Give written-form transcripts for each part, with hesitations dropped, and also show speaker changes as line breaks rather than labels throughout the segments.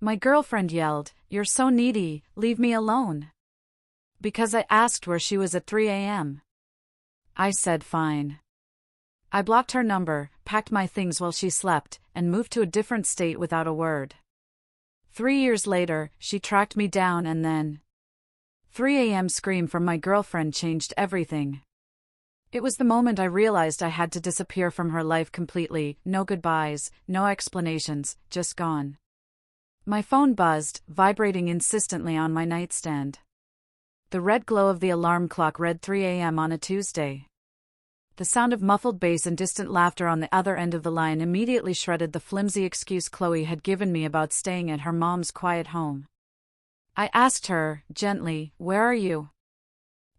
My girlfriend yelled, "You're so needy, leave me alone." Because I asked where she was at 3 a.m. I said fine. I blocked her number, packed my things while she slept, and moved to a different state without a word. 3 years later, she tracked me down and then 3 a.m. scream from my girlfriend changed everything. It was the moment I realized I had to disappear from her life completely, no goodbyes, no explanations, just gone. My phone buzzed, vibrating insistently on my nightstand. The red glow of the alarm clock read 3 a.m. on a Tuesday. The sound of muffled bass and distant laughter on the other end of the line immediately shredded the flimsy excuse Chloe had given me about staying at her mom's quiet home. I asked her, gently, "Where are you?"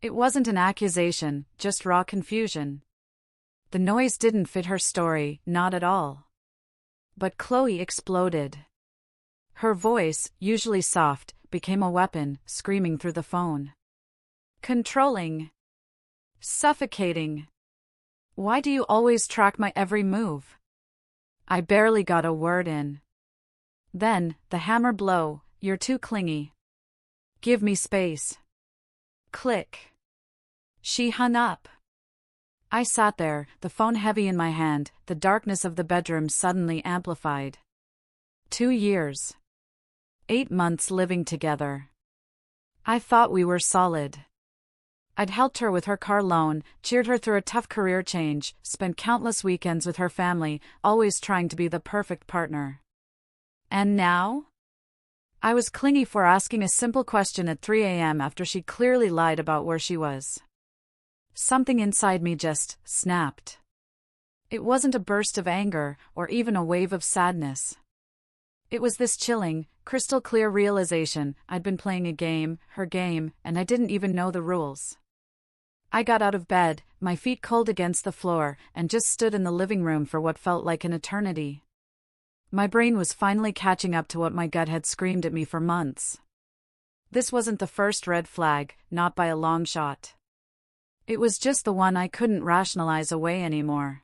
It wasn't an accusation, just raw confusion. The noise didn't fit her story, not at all. But Chloe exploded. Her voice, usually soft, became a weapon, screaming through the phone. Controlling. Suffocating. Why do you always track my every move? I barely got a word in. Then, the hammer blow, "You're too clingy. Give me space." Click. She hung up. I sat there, the phone heavy in my hand, the darkness of the bedroom suddenly amplified. 2 years. 8 months living together. I thought we were solid. I'd helped her with her car loan, cheered her through a tough career change, spent countless weekends with her family, always trying to be the perfect partner. And now? I was clingy for asking a simple question at 3 a.m. after she clearly lied about where she was. Something inside me just snapped. It wasn't a burst of anger, or even a wave of sadness. It was this chilling, crystal clear realization: I'd been playing a game, her game, and I didn't even know the rules. I got out of bed, my feet cold against the floor, and just stood in the living room for what felt like an eternity. My brain was finally catching up to what my gut had screamed at me for months. This wasn't the first red flag, not by a long shot. It was just the one I couldn't rationalize away anymore.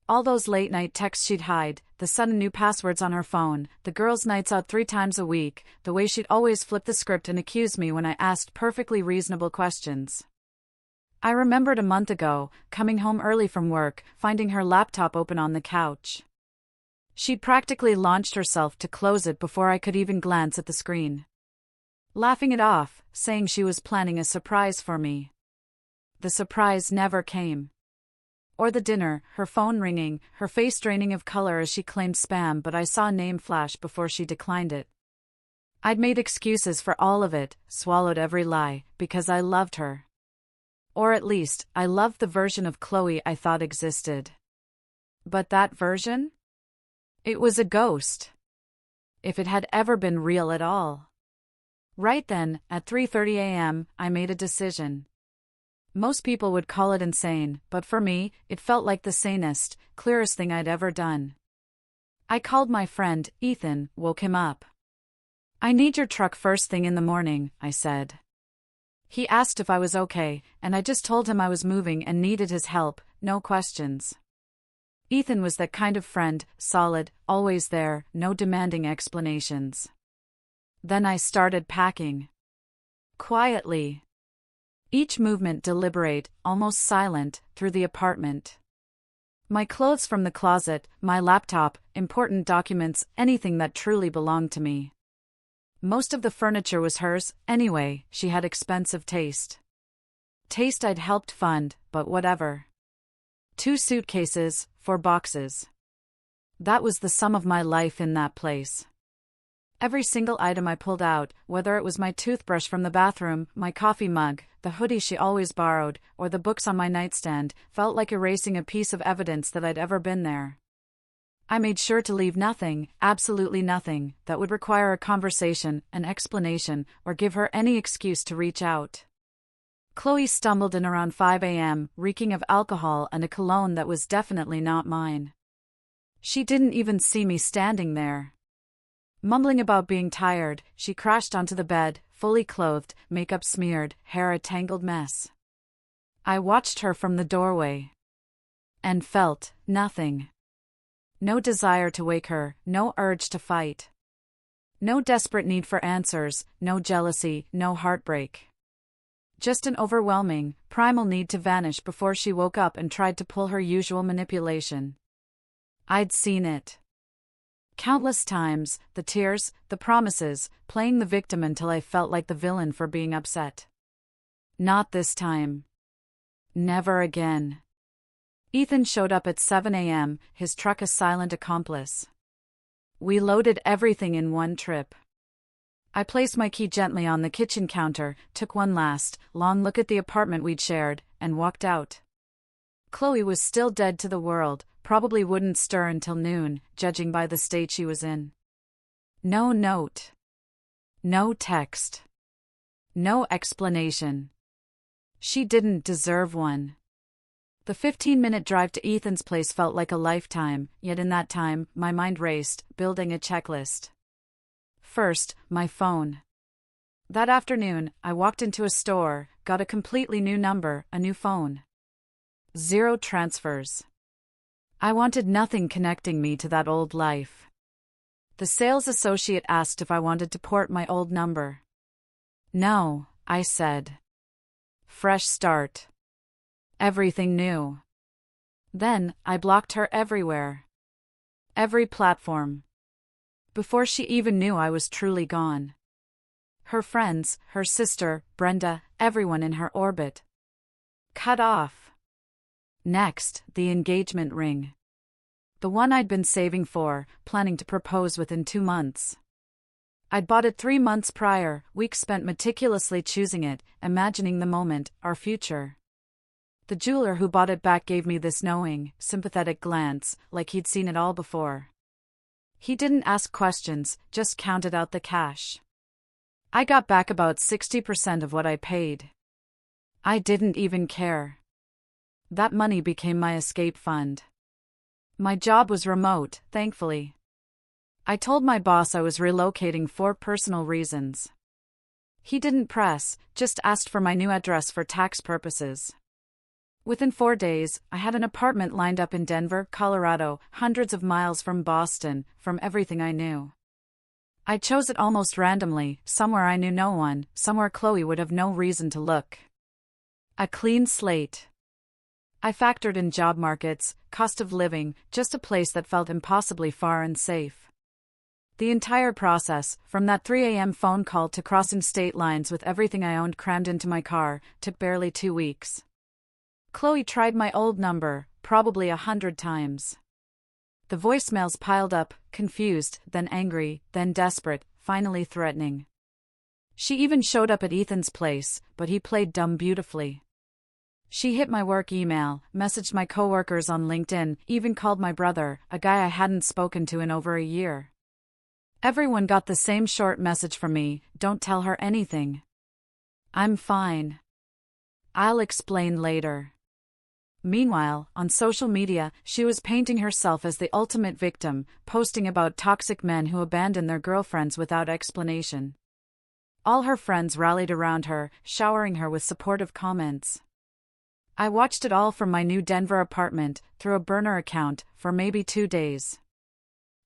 All those late-night texts she'd hide, the sudden new passwords on her phone, the girls' nights out 3 times a week, the way she'd always flip the script and accuse me when I asked perfectly reasonable questions. I remembered a month ago, coming home early from work, finding her laptop open on the couch. She'd practically launched herself to close it before I could even glance at the screen. Laughing it off, saying she was planning a surprise for me. The surprise never came. Or the dinner, her phone ringing, her face draining of color as she claimed spam, but I saw a name flash before she declined it. I'd made excuses for all of it, swallowed every lie, because I loved her. Or at least, I loved the version of Chloe I thought existed. But that version? It was a ghost. If it had ever been real at all. Right then, at 3:30 a.m., I made a decision. Most people would call it insane, but for me, it felt like the sanest, clearest thing I'd ever done. I called my friend, Ethan, woke him up. "I need your truck first thing in the morning," I said. He asked if I was okay, and I just told him I was moving and needed his help, no questions. Ethan was that kind of friend, solid, always there, no demanding explanations. Then I started packing. Quietly. Each movement deliberate, almost silent, through the apartment. My clothes from the closet, my laptop, important documents, anything that truly belonged to me. Most of the furniture was hers, anyway, she had expensive taste. Taste I'd helped fund, but whatever. 2 suitcases, 4 boxes. That was the sum of my life in that place. Every single item I pulled out, whether it was my toothbrush from the bathroom, my coffee mug, the hoodie she always borrowed, or the books on my nightstand, felt like erasing a piece of evidence that I'd ever been there. I made sure to leave nothing, absolutely nothing, that would require a conversation, an explanation, or give her any excuse to reach out. Chloe stumbled in around 5 a.m., reeking of alcohol and a cologne that was definitely not mine. She didn't even see me standing there. Mumbling about being tired, she crashed onto the bed, fully clothed, makeup smeared, hair a tangled mess. I watched her from the doorway. And felt nothing. No desire to wake her, no urge to fight. No desperate need for answers, no jealousy, no heartbreak. Just an overwhelming, primal need to vanish before she woke up and tried to pull her usual manipulation. I'd seen it. Countless times, the tears, the promises, playing the victim until I felt like the villain for being upset. Not this time. Never again. Ethan showed up at 7 a.m., his truck a silent accomplice. We loaded everything in one trip. I placed my key gently on the kitchen counter, took one last, long look at the apartment we'd shared, and walked out. Chloe was still dead to the world, probably wouldn't stir until noon, judging by the state she was in. No note. No text. No explanation. She didn't deserve one. The 15-minute drive to Ethan's place felt like a lifetime, yet in that time, my mind raced, building a checklist. First, my phone. That afternoon, I walked into a store, got a completely new number, a new phone. 0 transfers. I wanted nothing connecting me to that old life. The sales associate asked if I wanted to port my old number. No, I said. Fresh start. Everything new. Then, I blocked her everywhere. Every platform. Before she even knew I was truly gone. Her friends, her sister, Brenda, everyone in her orbit. Cut off. Next, the engagement ring. The one I'd been saving for, planning to propose within 2 months. I'd bought it 3 months prior, weeks spent meticulously choosing it, imagining the moment, our future. The jeweler who bought it back gave me this knowing, sympathetic glance, like he'd seen it all before. He didn't ask questions, just counted out the cash. I got back about 60% of what I paid. I didn't even care. That money became my escape fund. My job was remote, thankfully. I told my boss I was relocating for personal reasons. He didn't press, just asked for my new address for tax purposes. Within 4 days, I had an apartment lined up in Denver, Colorado, hundreds of miles from Boston, from everything I knew. I chose it almost randomly, somewhere I knew no one, somewhere Chloe would have no reason to look. A clean slate. I factored in job markets, cost of living, just a place that felt impossibly far and safe. The entire process, from that 3 a.m. phone call to crossing state lines with everything I owned crammed into my car, took barely 2 weeks. Chloe tried my old number, probably 100 times. The voicemails piled up, confused, then angry, then desperate, finally threatening. She even showed up at Ethan's place, but he played dumb beautifully. She hit my work email, messaged my coworkers on LinkedIn, even called my brother, a guy I hadn't spoken to in over a year. Everyone got the same short message from me, don't tell her anything. I'm fine. I'll explain later. Meanwhile, on social media, she was painting herself as the ultimate victim, posting about toxic men who abandon their girlfriends without explanation. All her friends rallied around her, showering her with supportive comments. I watched it all from my new Denver apartment, through a burner account, for maybe 2 days.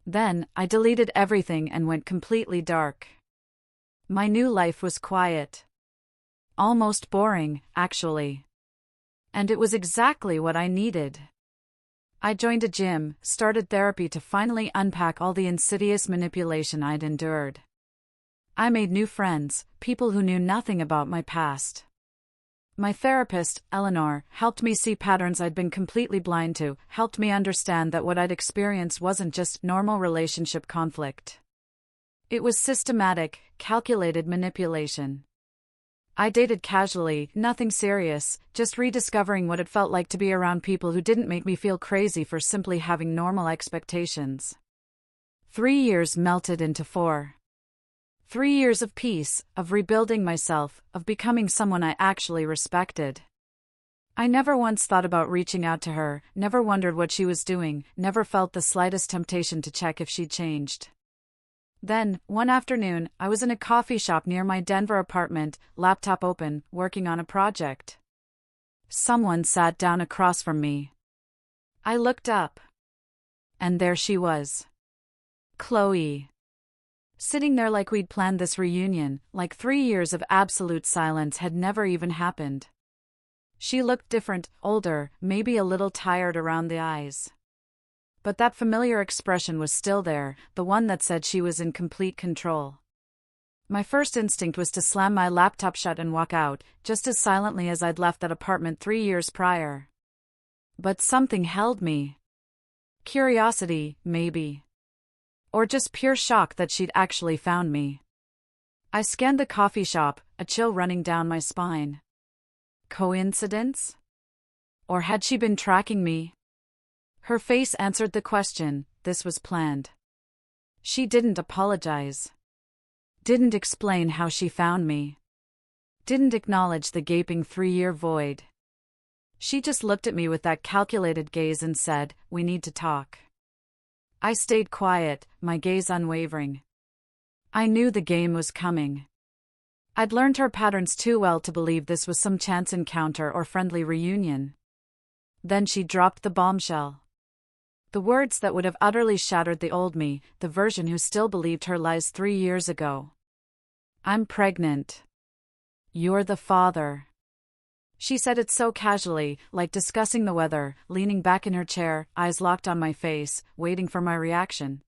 Then, I deleted everything and went completely dark. My new life was quiet. Almost boring, actually. And it was exactly what I needed. I joined a gym, started therapy to finally unpack all the insidious manipulation I'd endured. I made new friends, people who knew nothing about my past. My therapist, Eleanor, helped me see patterns I'd been completely blind to, helped me understand that what I'd experienced wasn't just normal relationship conflict. It was systematic, calculated manipulation. I dated casually, nothing serious, just rediscovering what it felt like to be around people who didn't make me feel crazy for simply having normal expectations. 3 years melted into 4. 3 years of peace, of rebuilding myself, of becoming someone I actually respected. I never once thought about reaching out to her, never wondered what she was doing, never felt the slightest temptation to check if she'd changed. Then, one afternoon, I was in a coffee shop near my Denver apartment, laptop open, working on a project. Someone sat down across from me. I looked up. And there she was. Chloe. Sitting there like we'd planned this reunion, like 3 years of absolute silence had never even happened. She looked different, older, maybe a little tired around the eyes. But that familiar expression was still there, the one that said she was in complete control. My first instinct was to slam my laptop shut and walk out, just as silently as I'd left that apartment 3 years prior. But something held me. Curiosity, maybe. Or just pure shock that she'd actually found me. I scanned the coffee shop, a chill running down my spine. Coincidence? Or had she been tracking me? Her face answered the question. This was planned. She didn't apologize. Didn't explain how she found me. Didn't acknowledge the gaping 3-year void. She just looked at me with that calculated gaze and said, "We need to talk." I stayed quiet, my gaze unwavering. I knew the game was coming. I'd learned her patterns too well to believe this was some chance encounter or friendly reunion. Then she dropped the bombshell. The words that would have utterly shattered the old me, the version who still believed her lies 3 years ago. "I'm pregnant. You're the father." She said it so casually, like discussing the weather, leaning back in her chair, eyes locked on my face, waiting for my reaction.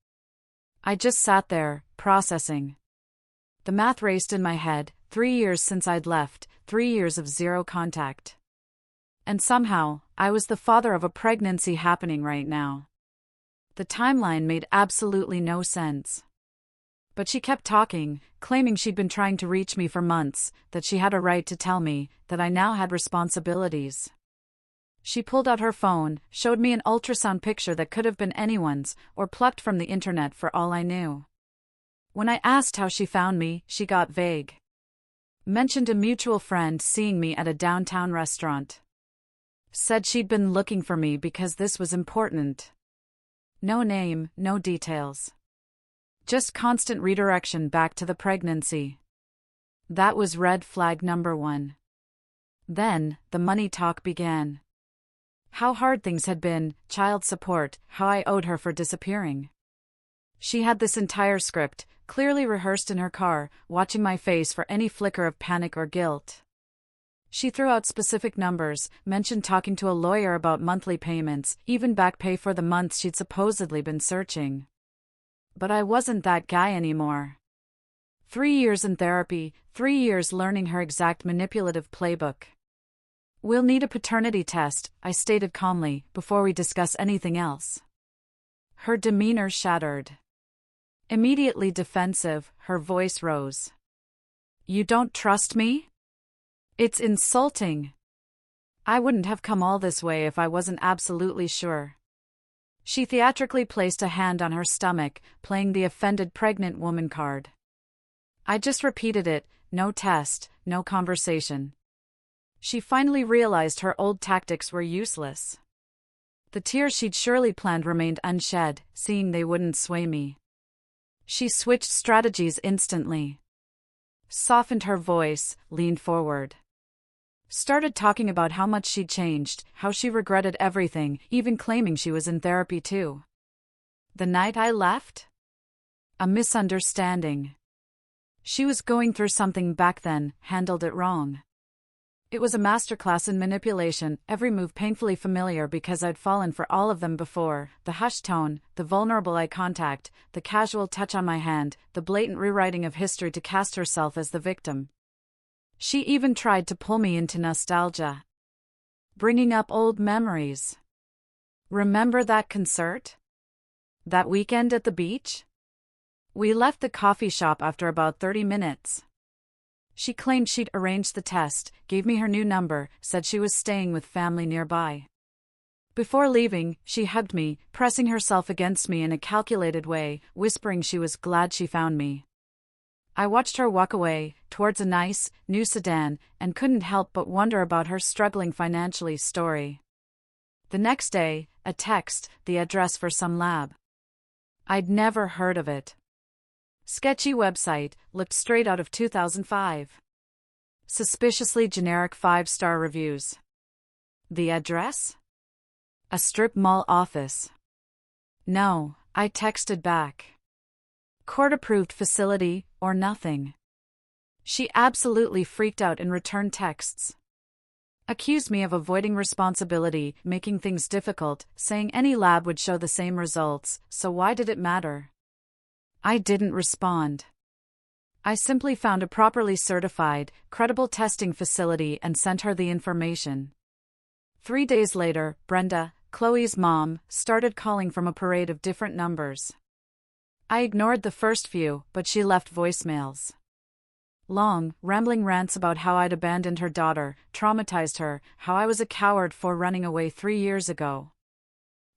I just sat there, processing. The math raced in my head, 3 years since I'd left, 3 years of zero contact. And somehow, I was the father of a pregnancy happening right now. The timeline made absolutely no sense. But she kept talking, claiming she'd been trying to reach me for months, that she had a right to tell me, that I now had responsibilities. She pulled out her phone, showed me an ultrasound picture that could have been anyone's, or plucked from the internet for all I knew. When I asked how she found me, she got vague. Mentioned a mutual friend seeing me at a downtown restaurant. Said she'd been looking for me because this was important. No name, no details. Just constant redirection back to the pregnancy. That was red flag number 1. Then, the money talk began. How hard things had been, child support, how I owed her for disappearing. She had this entire script, clearly rehearsed in her car, watching my face for any flicker of panic or guilt. She threw out specific numbers, mentioned talking to a lawyer about monthly payments, even back pay for the months she'd supposedly been searching. But I wasn't that guy anymore. 3 years in therapy, 3 years learning her exact manipulative playbook. "We'll need a paternity test," I stated calmly, "before we discuss anything else." Her demeanor shattered. Immediately defensive, her voice rose. "You don't trust me? It's insulting. I wouldn't have come all this way if I wasn't absolutely sure." She theatrically placed a hand on her stomach, playing the offended pregnant woman card. I just repeated it, no test, no conversation. She finally realized her old tactics were useless. The tears she'd surely planned remained unshed, seeing they wouldn't sway me. She switched strategies instantly. Softened her voice, leaned forward. Started talking about how much she'd changed, how she regretted everything, even claiming she was in therapy too. The night I left? A misunderstanding. She was going through something back then, handled it wrong. It was a masterclass in manipulation, every move painfully familiar because I'd fallen for all of them before, the hushed tone, the vulnerable eye contact, the casual touch on my hand, the blatant rewriting of history to cast herself as the victim. She even tried to pull me into nostalgia. Bringing up old memories. "Remember that concert? That weekend at the beach?" We left the coffee shop after about 30 minutes. She claimed she'd arranged the test, gave me her new number, said she was staying with family nearby. Before leaving, she hugged me, pressing herself against me in a calculated way, whispering she was glad she found me. I watched her walk away, towards a nice, new sedan, and couldn't help but wonder about her struggling financially story. The next day, a text, the address for some lab. I'd never heard of it. Sketchy website, looked straight out of 2005. Suspiciously generic 5-star reviews. The address? A strip mall office. No, I texted back. court-approved facility, or nothing. She absolutely freaked out and returned texts. Accused me of avoiding responsibility, making things difficult, saying any lab would show the same results, so why did it matter? I didn't respond. I simply found a properly certified, credible testing facility and sent her the information. 3 days later, Brenda, Chloe's mom, started calling from a parade of different numbers. I ignored the first few, but she left voicemails. Long, rambling rants about how I'd abandoned her daughter, traumatized her, how I was a coward for running away 3 years ago.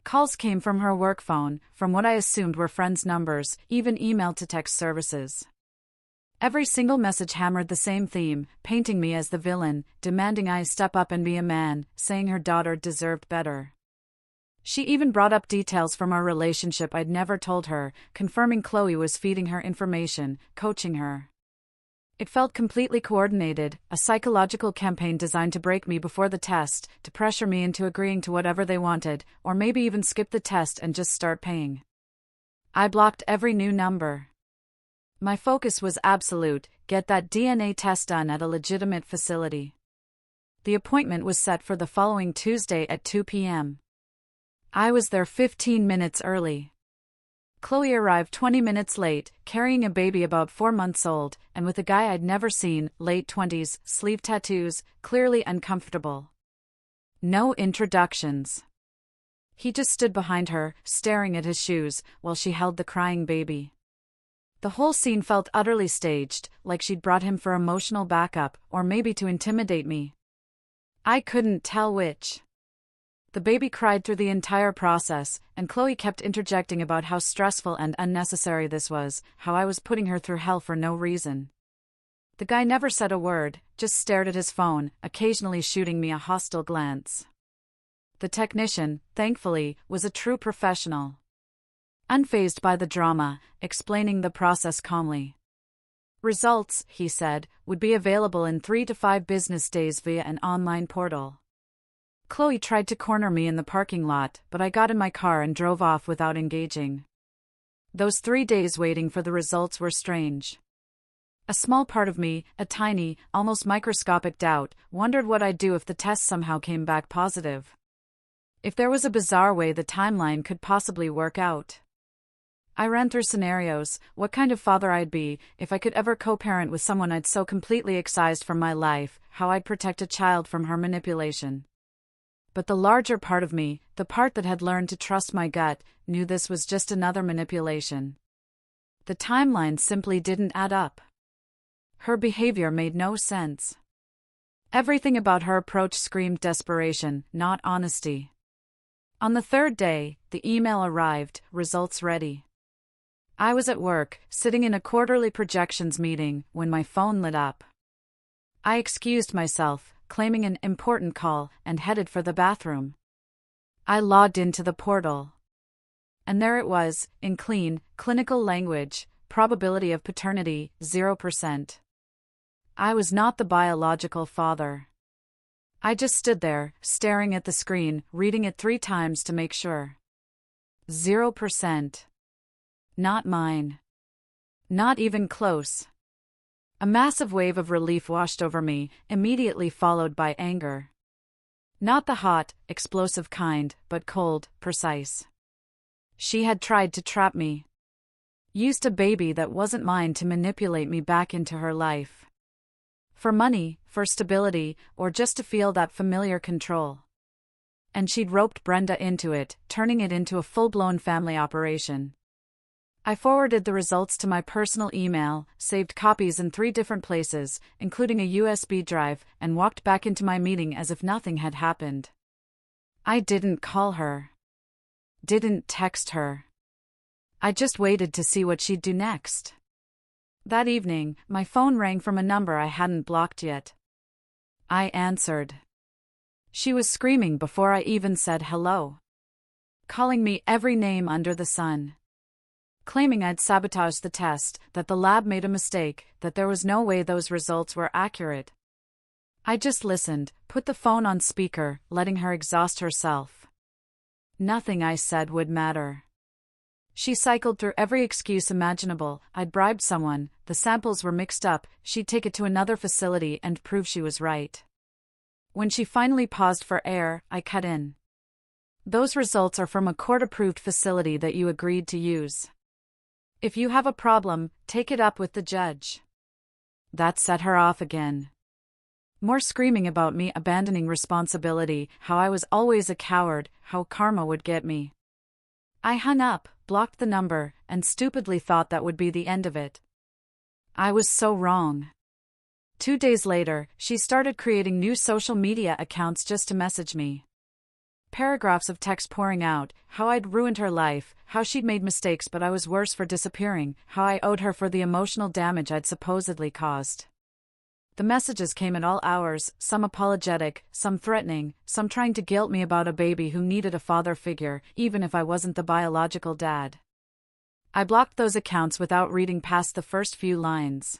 Calls came from her work phone, from what I assumed were friends' numbers, even email to text services. Every single message hammered the same theme, painting me as the villain, demanding I step up and be a man, saying her daughter deserved better. She even brought up details from our relationship I'd never told her, confirming Chloe was feeding her information, coaching her. It felt completely coordinated, a psychological campaign designed to break me before the test, to pressure me into agreeing to whatever they wanted, or maybe even skip the test and just start paying. I blocked every new number. My focus was absolute: get that DNA test done at a legitimate facility. The appointment was set for the following Tuesday at 2 p.m. I was there 15 minutes early. Chloe arrived 20 minutes late, carrying a baby about 4 months old, and with a guy I'd never seen, late 20s, sleeve tattoos, clearly uncomfortable. No introductions. He just stood behind her, staring at his shoes, while she held the crying baby. The whole scene felt utterly staged, like she'd brought him for emotional backup, or maybe to intimidate me. I couldn't tell which. The baby cried through the entire process, and Chloe kept interjecting about how stressful and unnecessary this was, how I was putting her through hell for no reason. The guy never said a word, just stared at his phone, occasionally shooting me a hostile glance. The technician, thankfully, was a true professional. Unfazed by the drama, explaining the process calmly. Results, he said, would be available in 3 to 5 business days via an online portal. Chloe tried to corner me in the parking lot, but I got in my car and drove off without engaging. Those 3 days waiting for the results were strange. A small part of me, a tiny, almost microscopic doubt, wondered what I'd do if the test somehow came back positive. If there was a bizarre way the timeline could possibly work out. I ran through scenarios: what kind of father I'd be, if I could ever co-parent with someone I'd so completely excised from my life, how I'd protect a child from her manipulation. But the larger part of me, the part that had learned to trust my gut, knew this was just another manipulation. The timeline simply didn't add up. Her behavior made no sense. Everything about her approach screamed desperation, not honesty. On the 3rd day, the email arrived, results ready. I was at work, sitting in a quarterly projections meeting, when my phone lit up. I excused myself, claiming an important call, and headed for the bathroom. I logged into the portal. And there it was, in clean, clinical language: probability of paternity, 0%. I was not the biological father. I just stood there, staring at the screen, reading it 3 times to make sure. 0%. Not mine. Not even close. A massive wave of relief washed over me, immediately followed by anger. Not the hot, explosive kind, but cold, precise. She had tried to trap me. Used a baby that wasn't mine to manipulate me back into her life. For money, for stability, or just to feel that familiar control. And she'd roped Brenda into it, turning it into a full-blown family operation. I forwarded the results to my personal email, saved copies in 3 different places, including a USB drive, and walked back into my meeting as if nothing had happened. I didn't call her. Didn't text her. I just waited to see what she'd do next. That evening, my phone rang from a number I hadn't blocked yet. I answered. She was screaming before I even said hello. Calling me every name under the sun. Claiming I'd sabotaged the test, that the lab made a mistake, that there was no way those results were accurate. I just listened, put the phone on speaker, letting her exhaust herself. Nothing I said would matter. She cycled through every excuse imaginable. I'd bribed someone, the samples were mixed up, she'd take it to another facility and prove she was right. When she finally paused for air, I cut in. Those results are from a court-approved facility that you agreed to use. If you have a problem, take it up with the judge. That set her off again. More screaming about me abandoning responsibility, how I was always a coward, how karma would get me. I hung up, blocked the number, and stupidly thought that would be the end of it. I was so wrong. 2 days later, she started creating new social media accounts just to message me. Paragraphs of text pouring out, how I'd ruined her life, how she'd made mistakes but I was worse for disappearing, how I owed her for the emotional damage I'd supposedly caused. The messages came at all hours, some apologetic, some threatening, some trying to guilt me about a baby who needed a father figure, even if I wasn't the biological dad. I blocked those accounts without reading past the first few lines.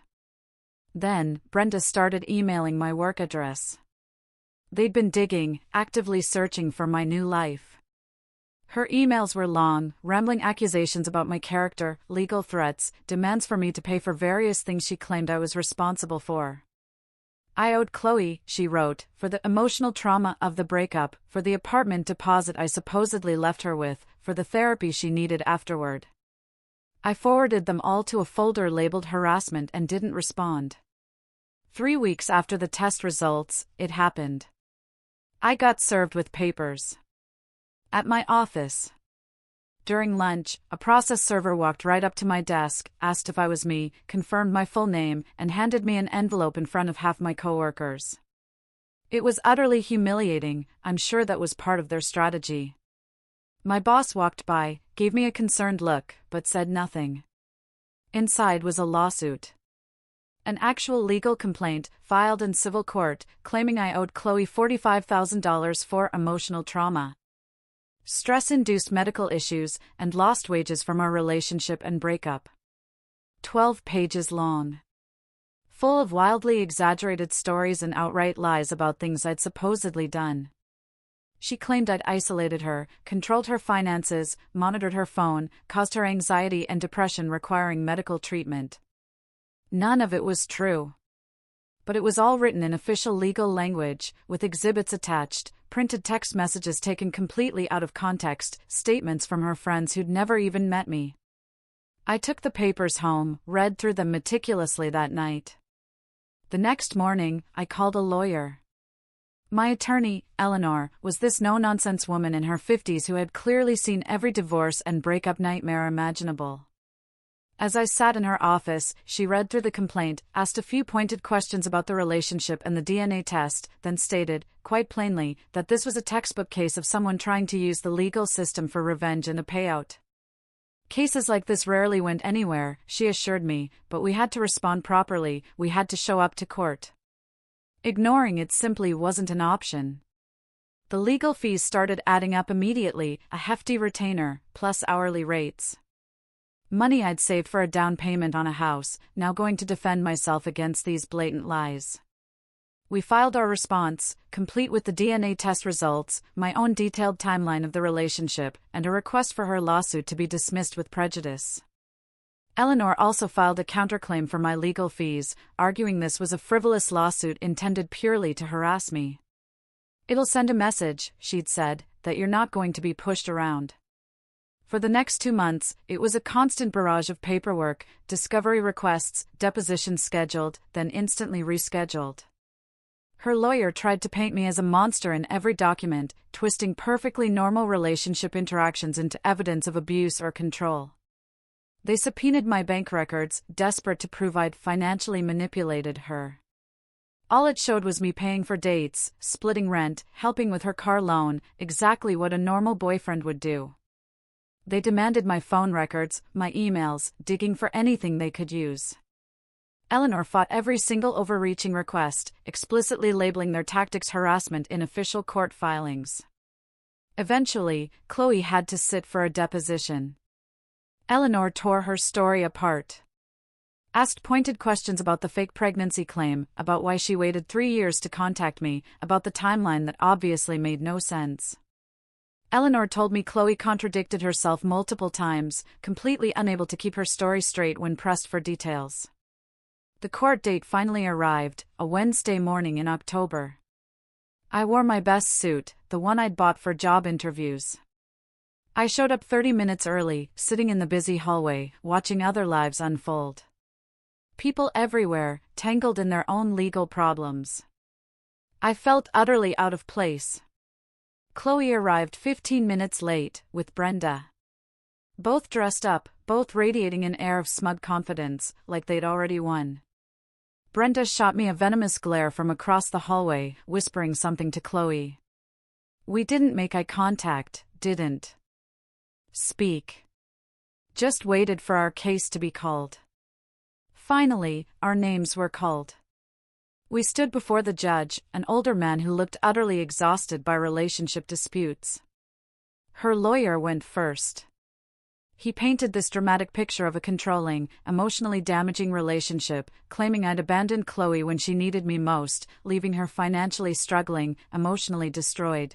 Then, Brenda started emailing my work address. They'd been digging, actively searching for my new life. Her emails were long, rambling accusations about my character, legal threats, demands for me to pay for various things she claimed I was responsible for. I owed Chloe, she wrote, for the emotional trauma of the breakup, for the apartment deposit I supposedly left her with, for the therapy she needed afterward. I forwarded them all to a folder labeled harassment and didn't respond. 3 weeks after the test results, it happened. I got served with papers. At my office. During lunch, a process server walked right up to my desk, asked if I was me, confirmed my full name, and handed me an envelope in front of half my coworkers. It was utterly humiliating. I'm sure that was part of their strategy. My boss walked by, gave me a concerned look, but said nothing. Inside was a lawsuit. An actual legal complaint, filed in civil court, claiming I owed Chloe $45,000 for emotional trauma, stress-induced medical issues, and lost wages from our relationship and breakup. 12 pages long. Full of wildly exaggerated stories and outright lies about things I'd supposedly done. She claimed I'd isolated her, controlled her finances, monitored her phone, caused her anxiety and depression requiring medical treatment. None of it was true. But it was all written in official legal language, with exhibits attached, printed text messages taken completely out of context, statements from her friends who'd never even met me. I took the papers home, read through them meticulously that night. The next morning, I called a lawyer. My attorney, Eleanor, was this no-nonsense woman in her 50s who had clearly seen every divorce and breakup nightmare imaginable. As I sat in her office, she read through the complaint, asked a few pointed questions about the relationship and the DNA test, then stated, quite plainly, that this was a textbook case of someone trying to use the legal system for revenge and a payout. Cases like this rarely went anywhere, she assured me, but we had to respond properly, we had to show up to court. Ignoring it simply wasn't an option. The legal fees started adding up immediately, a hefty retainer, plus hourly rates. Money I'd saved for a down payment on a house, now going to defend myself against these blatant lies. We filed our response, complete with the DNA test results, my own detailed timeline of the relationship, and a request for her lawsuit to be dismissed with prejudice. Eleanor also filed a counterclaim for my legal fees, arguing this was a frivolous lawsuit intended purely to harass me. It'll send a message, she'd said, that you're not going to be pushed around. For the next 2 months, it was a constant barrage of paperwork, discovery requests, depositions scheduled, then instantly rescheduled. Her lawyer tried to paint me as a monster in every document, twisting perfectly normal relationship interactions into evidence of abuse or control. They subpoenaed my bank records, desperate to prove I'd financially manipulated her. All it showed was me paying for dates, splitting rent, helping with her car loan, exactly what a normal boyfriend would do. They demanded my phone records, my emails, digging for anything they could use. Eleanor fought every single overreaching request, explicitly labeling their tactics harassment in official court filings. Eventually, Chloe had to sit for a deposition. Eleanor tore her story apart. Asked pointed questions about the fake pregnancy claim, about why she waited 3 years to contact me, about the timeline that obviously made no sense. Eleanor told me Chloe contradicted herself multiple times, completely unable to keep her story straight when pressed for details. The court date finally arrived, a Wednesday morning in October. I wore my best suit, the one I'd bought for job interviews. I showed up 30 minutes early, sitting in the busy hallway, watching other lives unfold. People everywhere, tangled in their own legal problems. I felt utterly out of place. Chloe arrived 15 minutes late, with Brenda. Both dressed up, both radiating an air of smug confidence, like they'd already won. Brenda shot me a venomous glare from across the hallway, whispering something to Chloe. We didn't make eye contact, didn't speak. Just waited for our case to be called. Finally, our names were called. We stood before the judge, an older man who looked utterly exhausted by relationship disputes. Her lawyer went first. He painted this dramatic picture of a controlling, emotionally damaging relationship, claiming I'd abandoned Chloe when she needed me most, leaving her financially struggling, emotionally destroyed.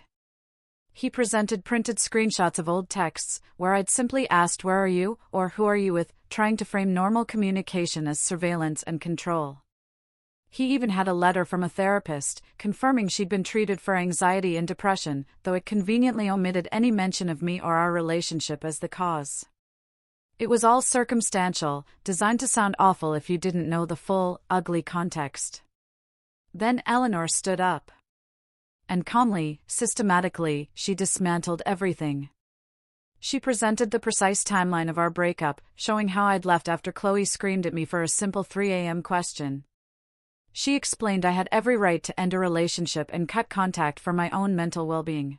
He presented printed screenshots of old texts, where I'd simply asked "Where are you?" or "Who are you with?" trying to frame normal communication as surveillance and control. He even had a letter from a therapist, confirming she'd been treated for anxiety and depression, though it conveniently omitted any mention of me or our relationship as the cause. It was all circumstantial, designed to sound awful if you didn't know the full, ugly context. Then Eleanor stood up. And calmly, systematically, she dismantled everything. She presented the precise timeline of our breakup, showing how I'd left after Chloe screamed at me for a simple 3 a.m. question. She explained I had every right to end a relationship and cut contact for my own mental well-being.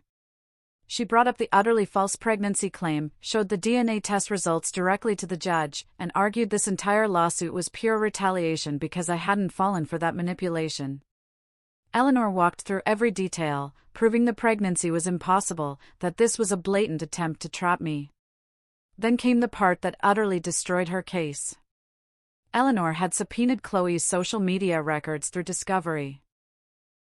She brought up the utterly false pregnancy claim, showed the DNA test results directly to the judge, and argued this entire lawsuit was pure retaliation because I hadn't fallen for that manipulation. Eleanor walked through every detail, proving the pregnancy was impossible, that this was a blatant attempt to trap me. Then came the part that utterly destroyed her case. Eleanor had subpoenaed Chloe's social media records through discovery.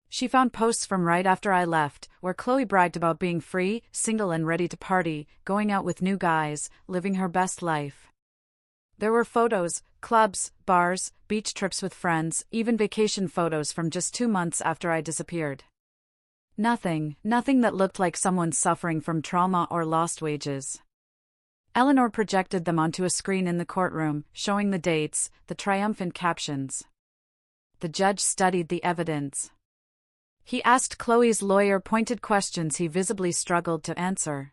She found posts from right after I left, where Chloe bragged about being free, single and ready to party, going out with new guys, living her best life. There were photos, clubs, bars, beach trips with friends, even vacation photos from just 2 months after I disappeared. Nothing that looked like someone suffering from trauma or lost wages. Eleanor projected them onto a screen in the courtroom, showing the dates, the triumphant captions. The judge studied the evidence. He asked Chloe's lawyer pointed questions he visibly struggled to answer.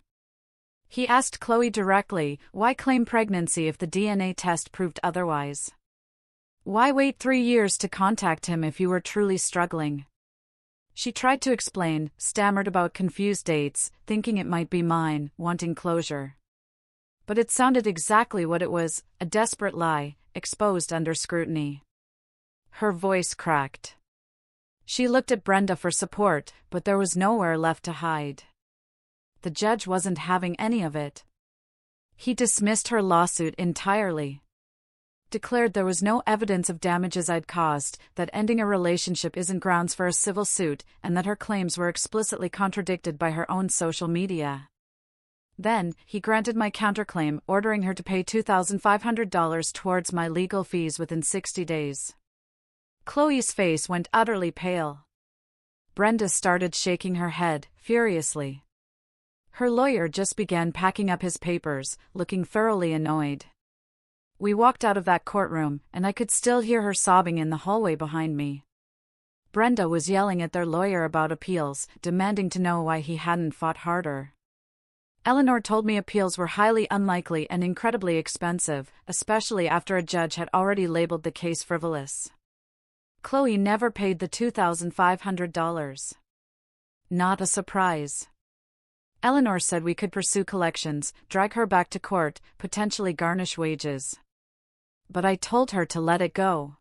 He asked Chloe directly, why claim pregnancy if the DNA test proved otherwise? Why wait 3 years to contact him if you were truly struggling? She tried to explain, stammered about confused dates, thinking it might be mine, wanting closure. But it sounded exactly what it was, a desperate lie, exposed under scrutiny. Her voice cracked. She looked at Brenda for support, but there was nowhere left to hide. The judge wasn't having any of it. He dismissed her lawsuit entirely. Declared there was no evidence of damages I'd caused, that ending a relationship isn't grounds for a civil suit, and that her claims were explicitly contradicted by her own social media. Then, he granted my counterclaim, ordering her to pay $2,500 towards my legal fees within 60 days. Chloe's face went utterly pale. Brenda started shaking her head, furiously. Her lawyer just began packing up his papers, looking thoroughly annoyed. We walked out of that courtroom, and I could still hear her sobbing in the hallway behind me. Brenda was yelling at their lawyer about appeals, demanding to know why he hadn't fought harder. Eleanor told me appeals were highly unlikely and incredibly expensive, especially after a judge had already labeled the case frivolous. Chloe never paid the $2,500. Not a surprise. Eleanor said we could pursue collections, drag her back to court, potentially garnish wages. But I told her to let it go.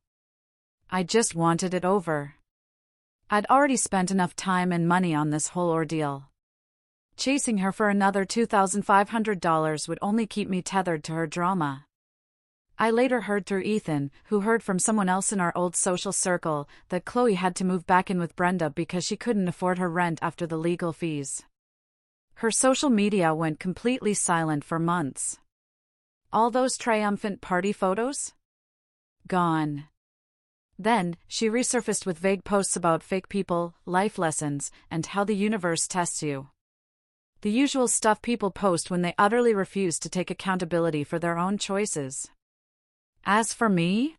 I just wanted it over. I'd already spent enough time and money on this whole ordeal. Chasing her for another $2,500 would only keep me tethered to her drama. I later heard through Ethan, who heard from someone else in our old social circle, that Chloe had to move back in with Brenda because she couldn't afford her rent after the legal fees. Her social media went completely silent for months. All those triumphant party photos? Gone. Then, she resurfaced with vague posts about fake people, life lessons, and how the universe tests you. The usual stuff people post when they utterly refuse to take accountability for their own choices. As for me,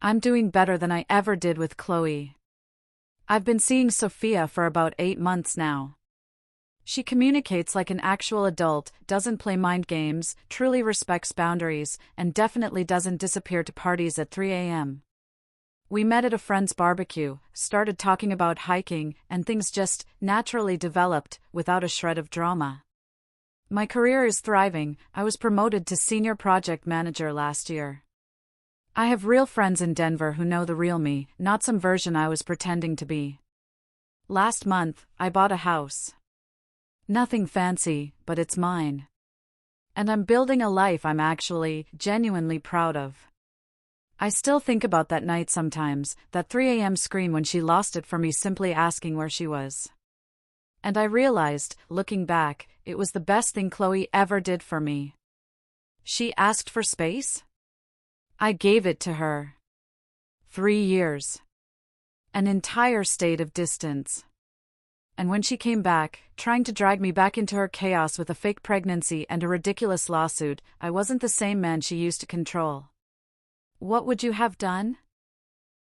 I'm doing better than I ever did with Chloe. I've been seeing Sophia for about 8 months now. She communicates like an actual adult, doesn't play mind games, truly respects boundaries, and definitely doesn't disappear to parties at 3 a.m. We met at a friend's barbecue, started talking about hiking, and things just naturally developed, without a shred of drama. My career is thriving. I was promoted to senior project manager last year. I have real friends in Denver who know the real me, not some version I was pretending to be. Last month, I bought a house. Nothing fancy, but it's mine. And I'm building a life I'm actually, genuinely proud of. I still think about that night sometimes, that 3 a.m. scream when she lost it for me simply asking where she was. And I realized, looking back, it was the best thing Chloe ever did for me. She asked for space? I gave it to her. 3 years. An entire state of distance. And when she came back, trying to drag me back into her chaos with a fake pregnancy and a ridiculous lawsuit, I wasn't the same man she used to control. What would you have done?